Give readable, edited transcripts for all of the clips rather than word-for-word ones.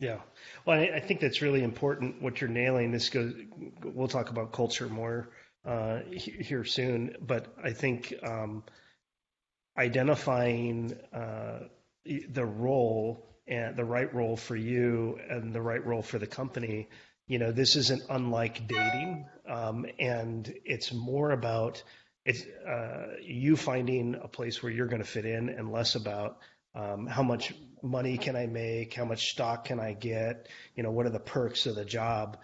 Yeah. Well, I think that's really important what you're nailing. We'll talk about culture more here soon, but I think identifying the role and the right role for you and the right role for the company, this isn't unlike dating, and it's more about it's you finding a place where you're going to fit in, and less about how much money can I make, how much stock can I get, what are the perks of the job,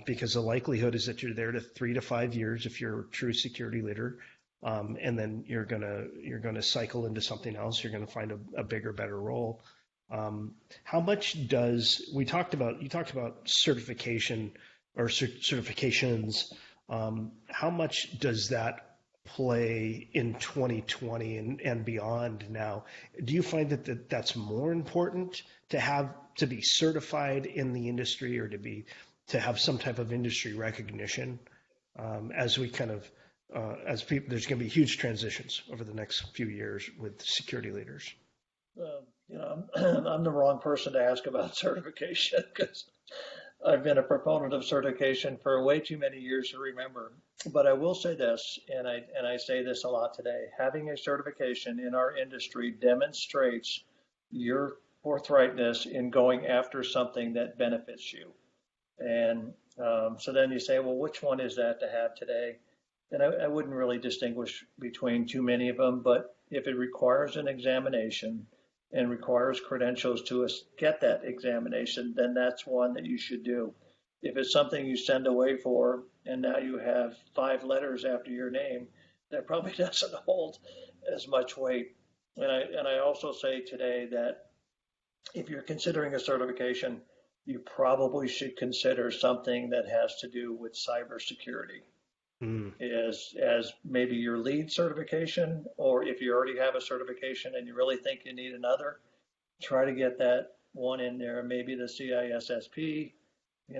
because the likelihood is that you're there to 3 to 5 years if you're a true security leader, and then you're gonna cycle into something else. You're gonna find a bigger, better role. How much does we talked about? You talked about certification or certifications. How much does that play in 2020 and beyond now? Do you find that's more important to be certified in the industry, or to have some type of industry recognition, as we kind of as people, there's going to be huge transitions over the next few years with security leaders. I'm the wrong person to ask about certification because I've been a proponent of certification for way too many years to remember. But I will say this, and I say this a lot today: having a certification in our industry demonstrates your forthrightness in going after something that benefits you. And so then you say, well, which one is that to have today? And I wouldn't really distinguish between too many of them, but if it requires an examination and requires credentials to get that examination, then that's one that you should do. If it's something you send away for and now you have 5 letters after your name, that probably doesn't hold as much weight. And I also say today that if you're considering a certification, you probably should consider something that has to do with cybersecurity Mm. as maybe your lead certification, or if you already have a certification and you really think you need another, try to get that one in there, maybe the CISSP,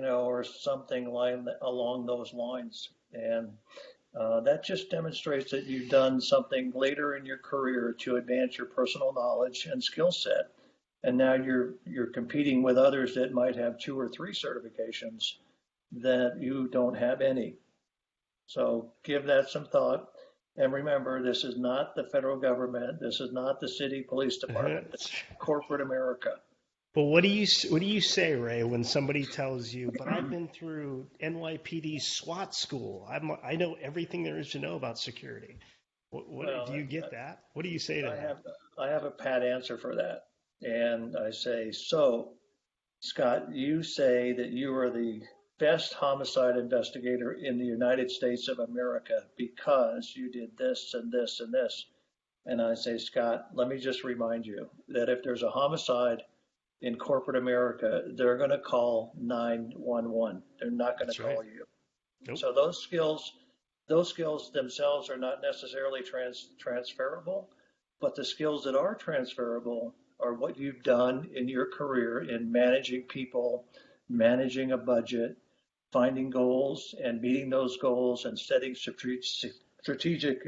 or something along those lines. And that just demonstrates that you've done something later in your career to advance your personal knowledge and skill set. And now you're competing with others that might have 2 or 3 certifications that you don't have any. So give that some thought. And remember, this is not the federal government. This is not the city police department. It's corporate America. But what do you say, Ray, when somebody tells you, "But I've been through NYPD SWAT school. I know everything there is to know about security." What do Well, you get that? What do you say to I that? have I have a pat answer for that. And I say, so Scott, you say that you are the best homicide investigator in the United States of America because you did this and this and this. And I say, Scott, let me just remind you that if there's a homicide in corporate America, they're going to call 911. They're not going to That's right. call you. Nope. So those skills themselves are not necessarily transferable, but the skills that are transferable are what you've done in your career in managing people, managing a budget, finding goals and meeting those goals, and setting strategic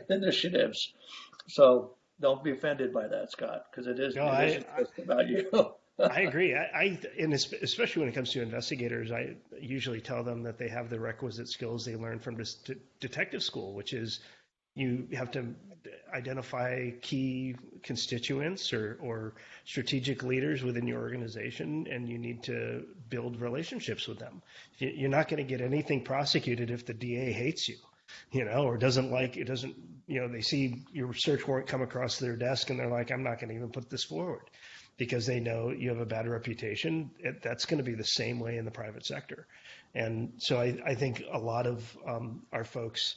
initiatives. So don't be offended by that, Scott, because it is No, it I isn't just about you. I agree. And especially when it comes to investigators, I usually tell them that they have the requisite skills they learned from detective school, which is you have to identify key constituents or strategic leaders within your organization, and you need to build relationships with them. You're not going to get anything prosecuted if the DA hates you, or doesn't like it, doesn't, they see your search warrant come across their desk and they're like, I'm not going to even put this forward because they know you have a bad reputation. That's going to be the same way in the private sector. And so I think a lot of our folks,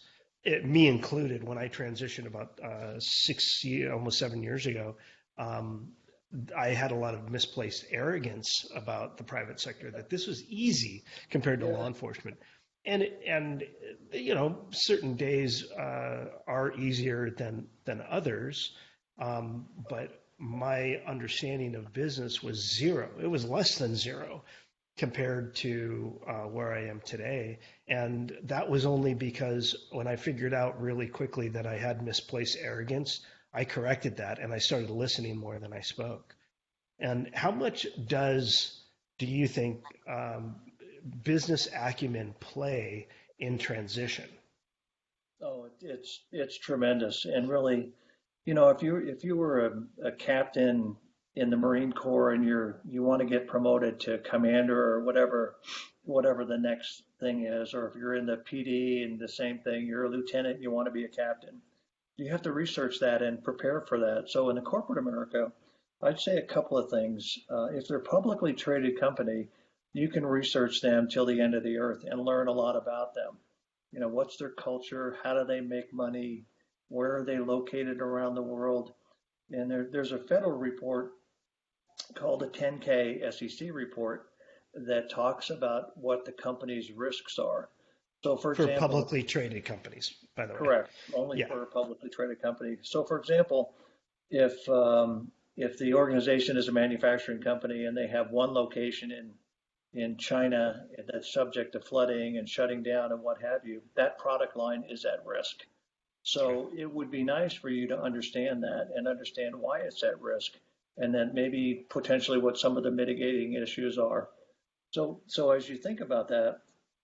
me included, when I transitioned about 6 years, almost 7 years ago, I had a lot of misplaced arrogance about the private sector, that this was easy compared to Yeah. law enforcement. And certain days are easier than others, but my understanding of business was zero. It was less than zero compared to where I am today. And that was only because when I figured out really quickly that I had misplaced arrogance, I corrected that and I started listening more than I spoke. And how much does do you think business acumen play in transition? Oh, it's tremendous, and really, if you were a captain in the Marine Corps and you want to get promoted to commander or whatever the next thing is, or if you're in the PD and the same thing, you're a lieutenant and you want to be a captain, you have to research that and prepare for that. So in the corporate America, I'd say a couple of things. If they're a publicly traded company, you can research them till the end of the earth and learn a lot about them. What's their culture? How do they make money? Where are they located around the world? And there's a federal report called the 10K SEC report that talks about what the company's risks are. So, for For example, publicly traded companies, by the way. correct, only Yeah. for a publicly traded company. So, for example, if the organization is a manufacturing company and they have one location in China that's subject to flooding and shutting down and what have you, that product line is at risk. So it would be nice for you to understand that and understand why it's at risk, and then maybe potentially what some of the mitigating issues are. So as you think about that,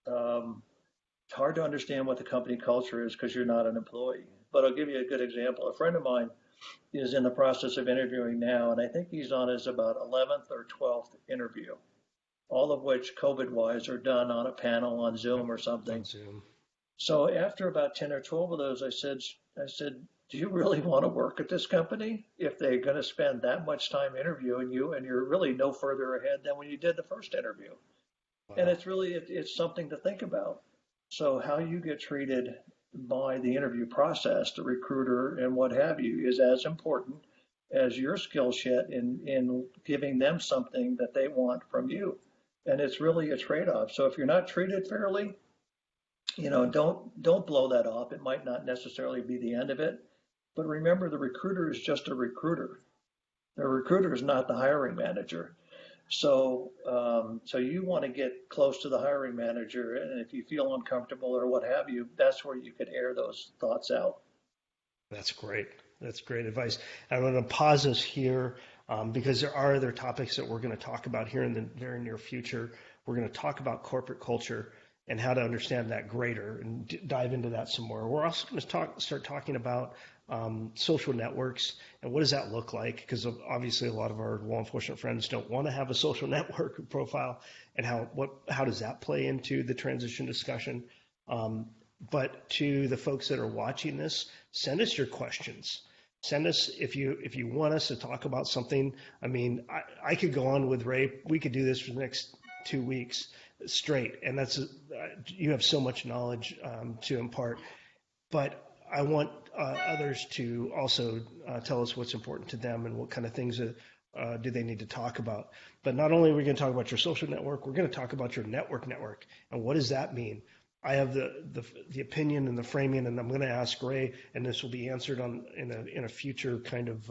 it's hard to understand what the company culture is because you're not an employee. But I'll give you a good example. A friend of mine is in the process of interviewing now, and I think he's on his about 11th or 12th interview, all of which COVID-wise are done on a panel on Zoom or something. On Zoom. So after about 10 or 12 of those, I said, do you really want to work at this company if they're going to spend that much time interviewing you and you're really no further ahead than when you did the first interview? Wow. And it's something to think about. So how you get treated by the interview process, the recruiter and what have you, is as important as your skill set in giving them something that they want from you. And it's really a trade-off. So if you're not treated fairly, don't blow that off. It might not necessarily be the end of it, but remember the recruiter is just a recruiter. The recruiter is not the hiring manager. So you want to get close to the hiring manager, and if you feel uncomfortable or what have you, that's where you could air those thoughts out. That's great. That's great advice. I'm going to pause us here because there are other topics that we're going to talk about here in the very near future. We're going to talk about corporate culture and how to understand that greater and dive into that some more. We're also going to start talking about social networks and what does that look like, because obviously a lot of our law enforcement friends don't want to have a social network profile, and how does that play into the transition discussion. But to the folks that are watching this, send us your questions. Send us if you want us to talk about something. I mean, I could go on with Ray. We could do this for the next 2 weeks straight, and you have so much knowledge to impart. But I want others to also tell us what's important to them and what kind of things do they need to talk about. But not only are we going to talk about your social network, we're going to talk about your network and what does that mean. I have the opinion and the framing, and I'm going to ask Ray, and this will be answered in a future kind of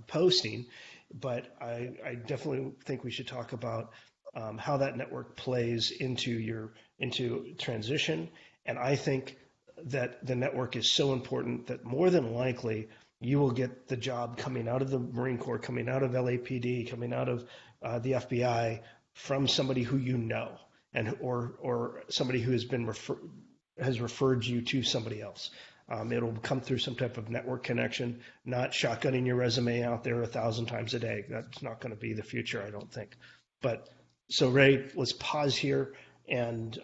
posting. But I definitely think we should talk about how that network plays into transition. And I think that the network is so important that more than likely you will get the job coming out of the Marine Corps, coming out of LAPD, coming out of the FBI from somebody who you know, and or somebody who has referred you to somebody else. It'll come through some type of network connection, not shotgunning your resume out there 1,000 times a day. That's not going to be the future, I don't think. But so Ray, let's pause here, and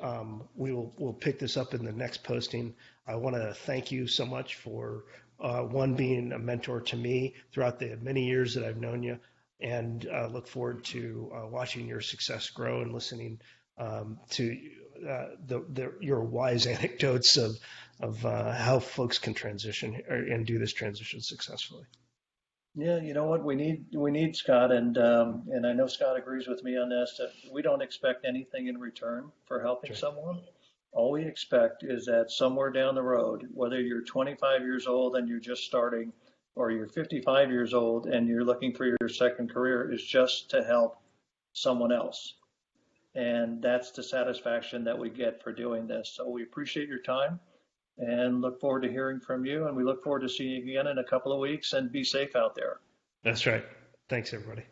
we'll pick this up in the next posting. I want to thank you so much for being a mentor to me throughout the many years that I've known you, and look forward to watching your success grow and listening to your wise anecdotes of how folks can transition and do this transition successfully. Yeah, you know what we need, Scott, and I know Scott agrees with me on this, that we don't expect anything in return for helping someone. All we expect is that somewhere down the road, whether you're 25 years old and you're just starting, or you're 55 years old and you're looking for your second career, is just to help someone else. And that's the satisfaction that we get for doing this. So we appreciate your time and look forward to hearing from you. And we look forward to seeing you again in a couple of weeks, and be safe out there. That's right. Thanks, everybody.